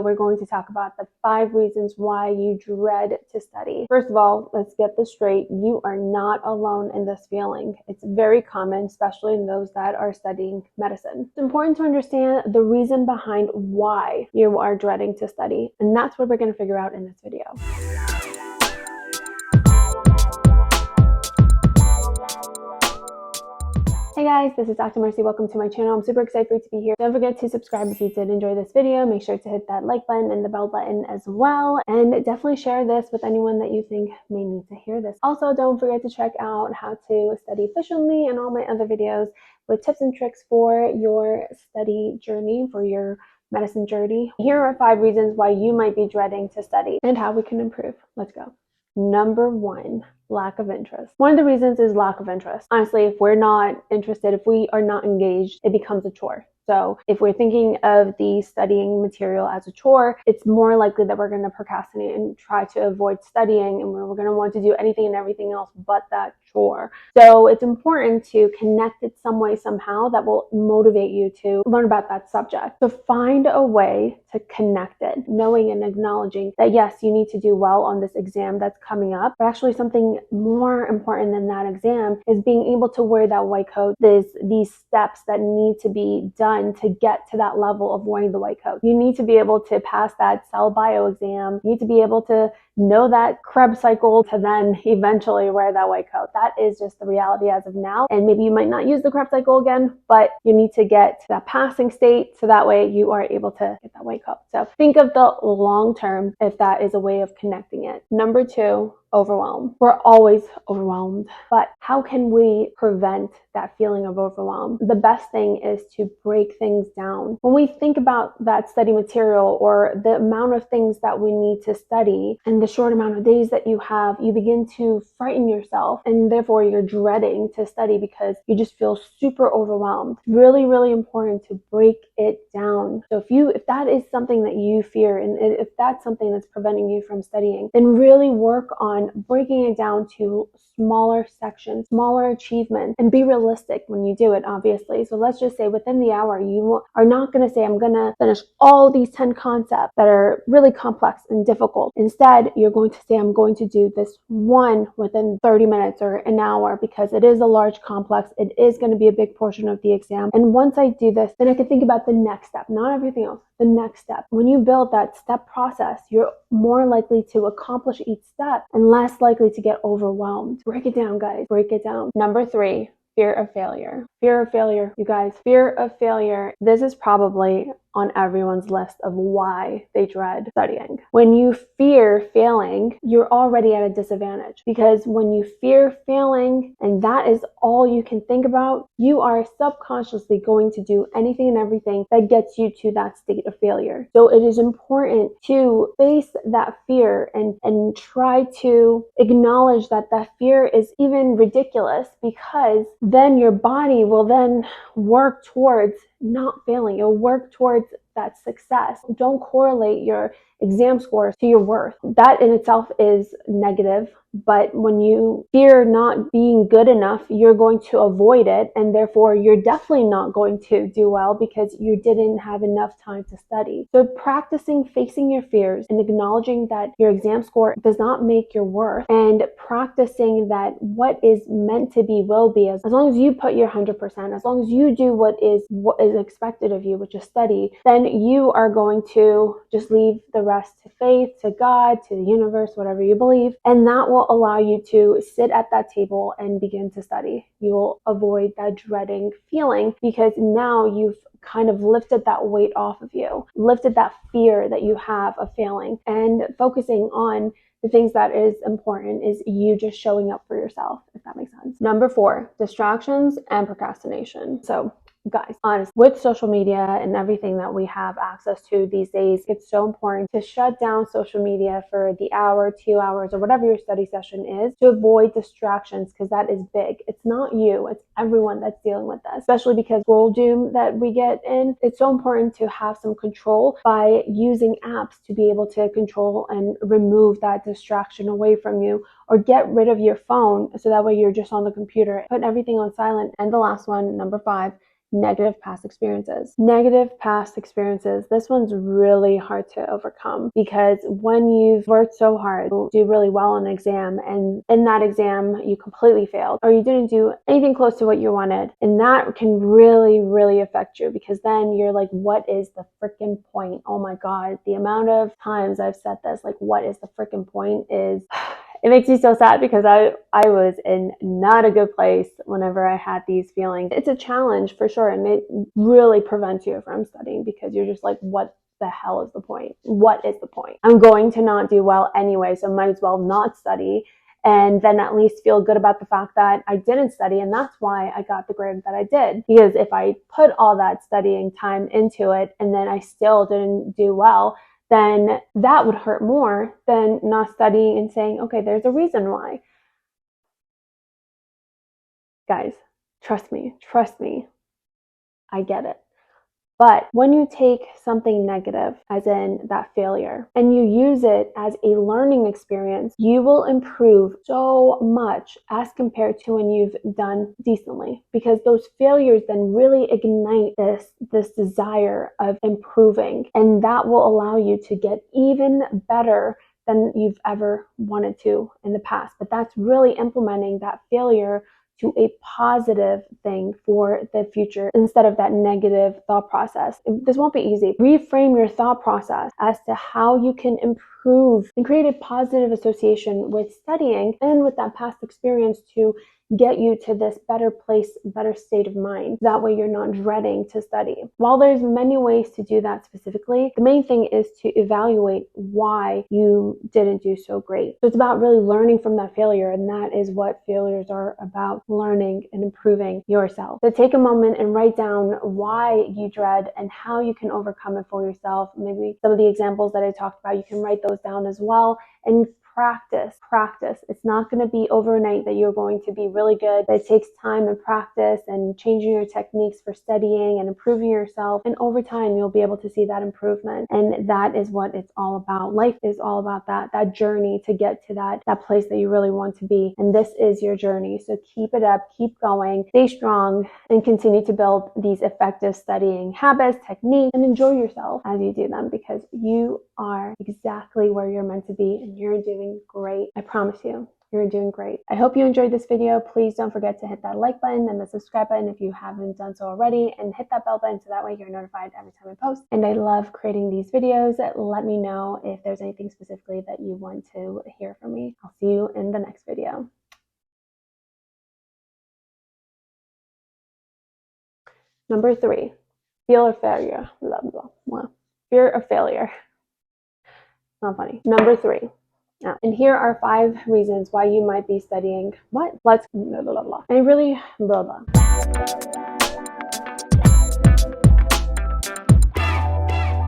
We're going to talk about the 5 reasons why you dread to study. First of all, let's get this straight. You are not alone in this feeling. It's very common, especially in those that are studying medicine. It's important to understand the reason behind why you are dreading to study, and that's what we're going to figure out in this video. Hey guys, this is Dr. Mursi. Welcome to my channel. I'm super excited for you to be here. Don't forget to subscribe if you did enjoy this video. Make sure to hit that like button and the bell button as well. And definitely share this with anyone that you think may need to hear this. Also, don't forget to check out how to study efficiently and all my other videos with tips and tricks for your study journey, for your medicine journey. Here are 5 reasons why you might be dreading to study and how we can improve. Let's go. Number 1, lack of interest. One of the reasons is lack of interest. Honestly, if we're not interested, if we are not engaged, it becomes a chore. So if we're thinking of the studying material as a chore, it's more likely that we're going to procrastinate and try to avoid studying, and we're going to want to do anything and everything else but that chore. So it's important to connect it some way, somehow, that will motivate you to learn about that subject. So find a way to connect it, knowing and acknowledging that yes, you need to do well on this exam that's coming up, but actually something more important than that exam is being able to wear that white coat. These steps that need to be done to get to that level of wearing the white coat. You need to be able to pass that cell bio exam. You need to be able to know that Krebs cycle to then eventually wear that white coat. That is just the reality as of now. And maybe you might not use the Krebs cycle again, but you need to get to that passing state so that way you are able to get that white coat. So think of the long term if that is a way of connecting it. Number 2, overwhelm. We're always overwhelmed, but how can we prevent that feeling of overwhelm? The best thing is to break things down. When we think about that study material or the amount of things that we need to study and the short amount of days that you have, you begin to frighten yourself, and therefore you're dreading to study because you just feel super overwhelmed. It's really, really important to break it down. So if that is something that you fear, and if that's something that's preventing you from studying, then really work on breaking it down to smaller sections, smaller achievements, and be realistic when you do it, obviously. So let's just say within the hour, you are not going to say, I'm going to finish all these 10 concepts that are really complex and difficult. Instead, you're going to say, I'm going to do this one within 30 minutes or an hour because it is a large complex. It is going to be a big portion of the exam. And once I do this, then I can think about the next step, not everything else. The next step. When you build that step process, you're more likely to accomplish each step and less likely to get overwhelmed. Break it down, guys. Break it down. Number 3, fear of failure. Fear of failure, you guys. Fear of failure. This is probably on everyone's list of why they dread studying. When you fear failing, you're already at a disadvantage, because when you fear failing and that is all you can think about, you are subconsciously going to do anything and everything that gets you to that state of failure. So it is important to face that fear and try to acknowledge that that fear is even ridiculous, because then your body will then work towards not failing. You'll work towards that success. Don't correlate your exam scores to your worth. That in itself is negative, but when you fear not being good enough, you're going to avoid it, and therefore you're definitely not going to do well because you didn't have enough time to study. So practicing facing your fears and acknowledging that your exam score does not make your worth, and practicing that what is meant to be will be, as long as you put your 100%, as long as you do what is expected of you, which is study, then you are going to just leave the rest to faith, to God, to the universe, whatever you believe, and that will allow you to sit at that table and begin to study. You will avoid that dreading feeling because now you've kind of lifted that weight off of you, lifted that fear that you have of failing, and focusing on the things that is important is you just showing up for yourself, if that makes sense. Number 4, distractions and procrastination. So guys, honestly, with social media and everything that we have access to these days, it's so important to shut down social media for the hour, 2 hours, or whatever your study session is, to avoid distractions, because that is big. It's not you, it's everyone that's dealing with this, especially because scroll doom that we get in. It's so important to have some control by using apps to be able to control and remove that distraction away from you, or get rid of your phone so that way you're just on the computer. Put everything on silent. And the last one, number 5, negative past experiences. Negative past experiences. This one's really hard to overcome because when you've worked so hard to do really well on an exam and in that exam you completely failed or you didn't do anything close to what you wanted, and that can really, really affect you because then you're like, what is the freaking point? Oh my God, the amount of times I've said this, like, what is the freaking point is... It makes me so sad because I was in not a good place whenever I had these feelings. It's a challenge for sure, and it really prevents you from studying because you're just like, what the hell is the point? What is the point? I'm going to not do well anyway, so might as well not study and then at least feel good about the fact that I didn't study, and that's why I got the grade that I did. Because if I put all that studying time into it and then I still didn't do well, then that would hurt more than not studying and saying, okay, there's a reason why. Guys, trust me, I get it. But when you take something negative, as in that failure, and you use it as a learning experience, you will improve so much as compared to when you've done decently. Because those failures then really ignite this desire of improving, and that will allow you to get even better than you've ever wanted to in the past. But that's really implementing that failure to a positive thing for the future instead of that negative thought process. This won't be easy. Reframe your thought process as to how you can improve and create a positive association with studying and with that past experience to get you to this better place, better state of mind. That way you're not dreading to study. While there's many ways to do that specifically, the main thing is to evaluate why you didn't do so great. So it's about really learning from that failure, and that is what failures are about, learning and improving yourself. So take a moment and write down why you dread and how you can overcome it for yourself. Maybe some of the examples that I talked about, you can write those down as well, and practice. It's not going to be overnight that you're going to be really good. It takes time and practice and changing your techniques for studying and improving yourself. And over time, you'll be able to see that improvement. And that is what it's all about. Life is all about that journey to get to that place that you really want to be. And this is your journey. So keep it up, keep going, stay strong, and continue to build these effective studying habits, techniques, and enjoy yourself as you do them, because you are exactly where you're meant to be and you're doing great. I promise you, you're doing great. I hope you enjoyed this video. Please don't forget to hit that like button and the subscribe button if you haven't done so already, and hit that bell button so that way you're notified every time I post. And I love creating these videos. Let me know if there's anything specifically that you want to hear from me. I'll see you in the next video. Number 3, fear of failure. Blah, blah, blah. Fear of failure. Not funny. Number 3. Now, and here are 5 reasons why you might be studying what? Let's blah, blah, blah. And really blah, blah.